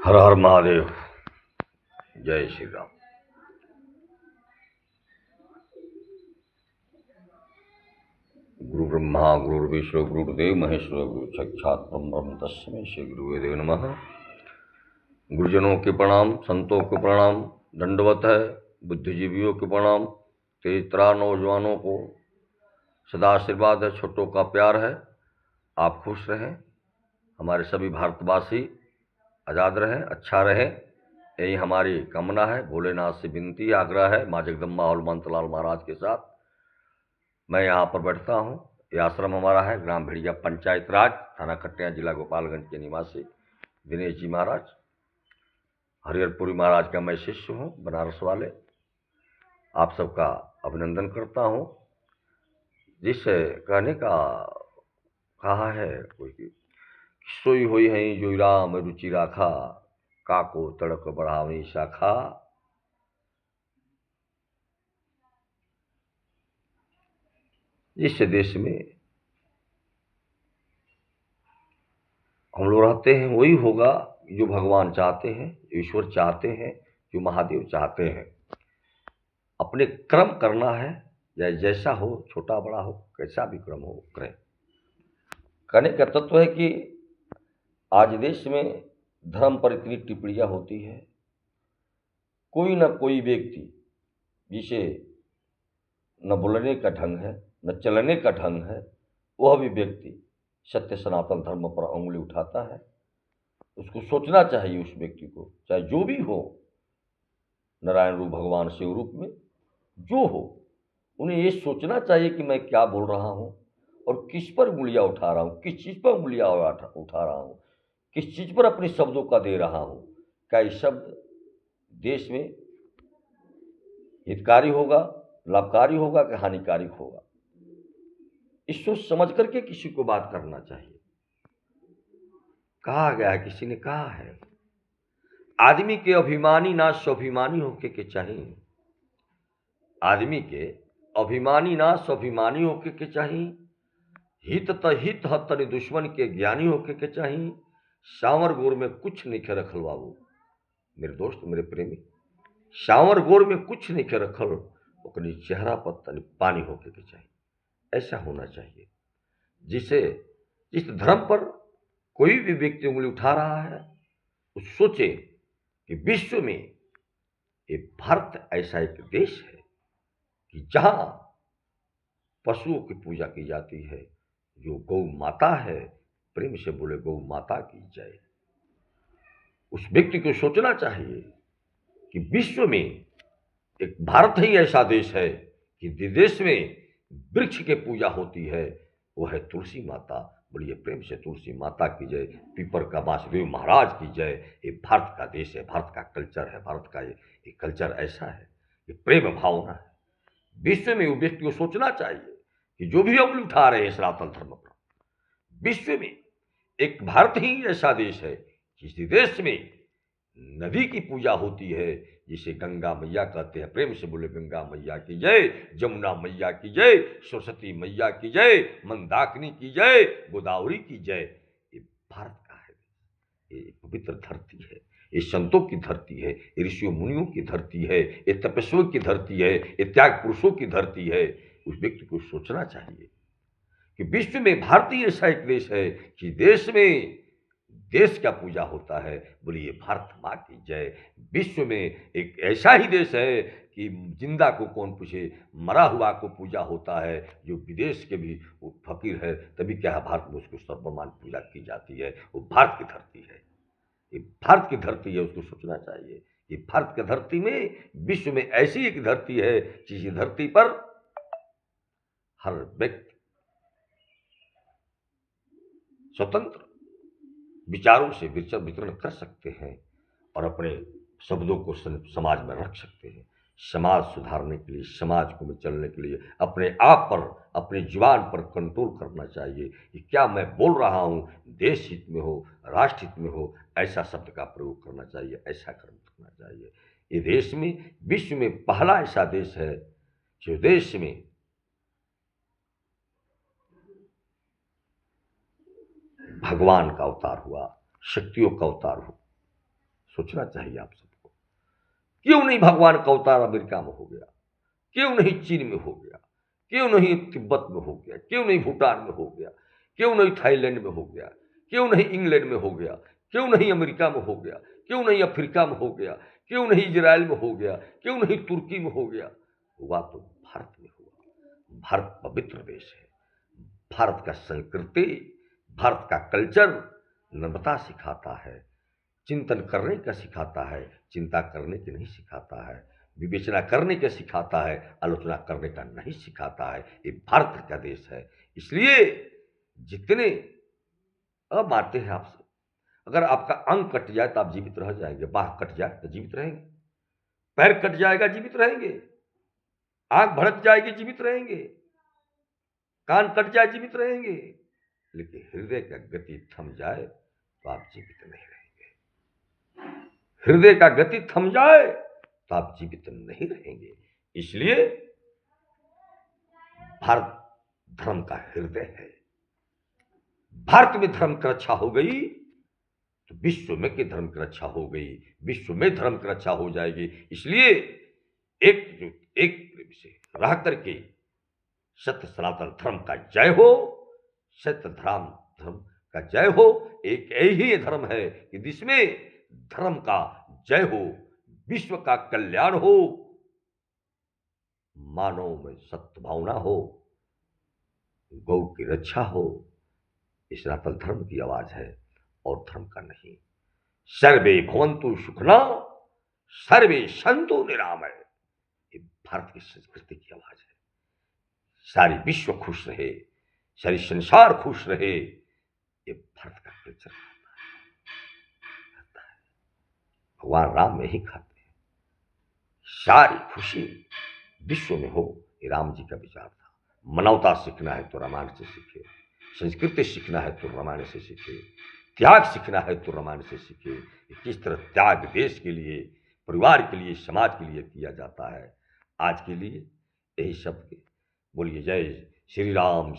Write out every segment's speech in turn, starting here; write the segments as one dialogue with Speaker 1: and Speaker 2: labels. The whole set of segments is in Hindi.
Speaker 1: हर हर महादेव। जय श्री राम। गुरु ब्रह्मा गुरु विष्णु गुरुदेव महेश्वर गुरु साक्षात् ब्रह्म तस्मै श्री गुरुदेव नमः। गुरुजनों के प्रणाम, संतों के प्रणाम, दंडवत है। बुद्धिजीवियों के प्रणाम, तेजतरा नौजवानों को सदा आशीर्वाद है, छोटों का प्यार है। आप खुश रहें, हमारे सभी भारतवासी आज़ाद रहें, अच्छा रहें, यही हमारी कामना है। भोलेनाथ से विनती आग्रह है, माँ जगदम्बा हनुमंतलाल महाराज के साथ मैं यहाँ पर बैठता हूँ। ये आश्रम हमारा है, ग्राम भेड़िया, पंचायत राज, थाना खट्टिया, जिला गोपालगंज के निवासी दिनेश जी महाराज। हरिहरपुरी महाराज का मैं शिष्य हूँ, बनारस वाले। आप सबका अभिनंदन करता हूँ। जिस कहने का कहा है कोई कि सोई होई है जो राम रुचि राखा, काको तड़क बढ़ावी शाखा। जिस देश में हम लोग रहते हैं वही होगा जो भगवान चाहते हैं, ईश्वर चाहते हैं, जो महादेव चाहते हैं। अपने कर्म करना है, या जैसा हो, छोटा बड़ा हो, कैसा भी कर्म हो करें। कहने का तत्व है कि आज देश में धर्म पर इतनी टिप्पणियां होती है। कोई ना कोई व्यक्ति जिसे न बोलने का ढंग है, न चलने का ढंग है, वह भी व्यक्ति सत्य सनातन धर्म पर उंगली उठाता है। उसको सोचना चाहिए, उस व्यक्ति को, चाहे जो भी हो, नारायण रूप, भगवान शिव रूप में जो हो, उन्हें ये सोचना चाहिए कि मैं क्या बोल रहा हूँ और किस पर उंगलियां उठा रहा हूँ, किस चीज़ पर उंगलियां उठा रहा हूँ, किस चीज़ पर अपने शब्दों का दे रहा हूँ। क्या ये शब्द देश में हितकारी होगा, लाभकारी होगा कि हानिकारक होगा? इस सोच समझ करके किसी को बात करना चाहिए। कहा गया है, किसी ने कहा है, आदमी के अभिमानी ना स्वाभिमानी होके के चाहिए। आदमी के अभिमानी ना स्वाभिमानी होके के चाहिए। हित त हित तनि दुश्मन के ज्ञानी होके के चाहिए। सांवर गोर में कुछ नहीं खे रखल बाबू, मेरे दोस्त, मेरे प्रेमी, सांवर गोर में कुछ नहीं खे रखल, ओकनी चेहरा पर तनि पानी होके के चाहिए। ऐसा होना चाहिए जिसे जिस धर्म पर कोई भी व्यक्ति उंगली उठा रहा है, वो सोचे कि विश्व में ये भारत ऐसा एक देश है कि जहां पशुओं की पूजा की जाती है, जो गौ माता है। प्रेम से बोले गौ माता की जय। उस व्यक्ति को सोचना चाहिए कि विश्व में एक भारत ही ऐसा देश है कि देश में वृक्ष की पूजा होती है, वो है तुलसी माता। बोलिए प्रेम से तुलसी माता की जय। पीपर का वासुदेव महाराज की जय। ये भारत का देश है, भारत का कल्चर है, भारत का ये कल्चर ऐसा है, ये प्रेम भावना है। विश्व में वो व्यक्ति को सोचना चाहिए कि जो भी उंगली उठा रहे हैं सनातन धर्म पर, विश्व में एक भारत ही ऐसा देश है जिस देश में नदी की पूजा होती है, जिसे गंगा मैया कहते हैं। प्रेम से बोले गंगा मैया की जय, जमुना मैया की जय, सरस्वती मैया की जय, मंदाकिनी की जय, गोदावरी की जय। ये भारत का है, ये पवित्र धरती है, ये संतों की धरती है, ये ऋषियों मुनियों की धरती है, ये तपस्वियों की धरती है, ये त्याग पुरुषों की धरती है। उस व्यक्ति को सोचना चाहिए कि विश्व में भारतीय ऐसा एक देश है कि देश में देश का पूजा होता है। बोलिए भारत माँ की जय। विश्व में एक ऐसा ही देश है कि जिंदा को कौन पूछे, मरा हुआ को पूजा होता है। जो विदेश के भी वो फकीर है, तभी क्या है भारत में उसको सर्वमान पूजा की जाती है। वो भारत की धरती है, ये भारत की धरती है, उसको सोचना चाहिए। ये भारत की धरती में विश्व में ऐसी एक धरती है जिस धरती पर हर व्यक्ति स्वतंत्र विचारों से विचरण कर सकते हैं और अपने शब्दों को समाज में रख सकते हैं। समाज सुधारने के लिए, समाज को में चलने के लिए अपने आप पर, अपनी जुबान पर कंट्रोल करना चाहिए कि क्या मैं बोल रहा हूँ, देश हित में हो, राष्ट्र हित में हो, ऐसा शब्द का प्रयोग करना चाहिए, ऐसा कर्म करना चाहिए। ये देश में, विश्व में पहला ऐसा देश है जो देश में भगवान का अवतार हुआ, शक्तियों का अवतार हुआ। सोचना चाहिए आप सबको। क्यों नहीं भगवान का अवतार अमेरिका में हो गया, क्यों नहीं चीन में हो गया, क्यों नहीं तिब्बत में हो गया, क्यों नहीं भूटान में हो गया, क्यों नहीं थाईलैंड में हो गया, क्यों नहीं इंग्लैंड में हो गया, क्यों नहीं अमेरिका में हो गया, क्यों नहीं अफ्रीका में हो गया, क्यों नहीं इजराइल में हो गया, क्यों नहीं तुर्की में हो गया? हुआ तो भारत में हुआ। भारत पवित्र देश है। भारत का संस्कृति, भारत का कल्चर नम्रता सिखाता है, चिंतन करने का सिखाता है, चिंता करने की नहीं सिखाता है, विवेचना करने का सिखाता है, आलोचना करने का नहीं सिखाता है। ये भारत का देश है। इसलिए जितने अब मारते हैं आपसे, अगर आपका अंग कट जाए तो आप जीवित रह जाएंगे, बाह कट जाए तो जीवित रहेंगे, पैर कट जाएगा जीवित रहेंगे, आंख भड़क जाएगी जीवित रहेंगे, कान कट जाए जीवित रहेंगे, लेकिन हृदय का गति थम जाए तो आप जीवित नहीं रहेंगे। हृदय का गति थम जाए तो आप जीवित नहीं रहेंगे। इसलिए भारत धर्म का हृदय है। भारत में धर्म की रक्षा हो गई तो विश्व में के धर्म की रक्षा हो गई, विश्व में धर्म की रक्षा हो जाएगी। इसलिए एक से रह करके सत्य सनातन धर्म का जय हो, सत्य धर्म का जय हो। एक यही धर्म है कि जिसमें धर्म का जय हो, विश्व का कल्याण हो, मानव में सत्य भावना हो, गौ की रक्षा हो। इस सनातन धर्म की आवाज है और धर्म का नहीं। सर्वे भवन्तु सुखिनः, सर्वे सन्तु निरामय। ये भारत की संस्कृति की आवाज है। सारी विश्व खुश रहे, सारी संसार खुश रहे, ये भारत का कल्चर कहता है। भगवान राम में ही खाते हैं। सारी खुशी विश्व में हो, ये राम जी का विचार था। मानवता सीखना है तो रामायण से सीखे, संस्कृति सीखना है तो रामायण से सीखे, त्याग सीखना है तो रामायण से सीखे। किस तरह त्याग देश के लिए, परिवार के लिए, समाज के लिए किया जाता है। आज के लिए यही शब्द बोलिए, जय श्री राम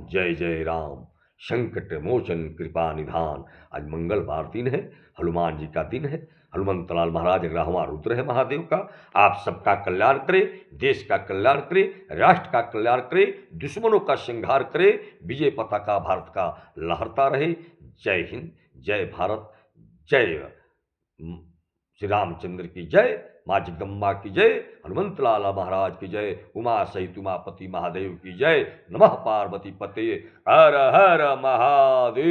Speaker 1: जय जय राम, संकट मोचन कृपा निधान। आज मंगलवार दिन है, हनुमान जी का दिन है। हनुमंत लाल महाराज 11वां रुद्र है महादेव का। आप सबका कल्याण करे, देश का कल्याण करे, राष्ट्र का कल्याण करे, दुश्मनों का संहार करे, विजय पताका भारत का लहरता रहे। जय हिंद, जय भारत, जय श्री रामचंद्र की जय, माँ जगदम्बा की जय, हनुमंत लाला महाराज की जय, उमा सहित उमापति महादेव की जय। नमः पार्वती पते, हर हर महादेव।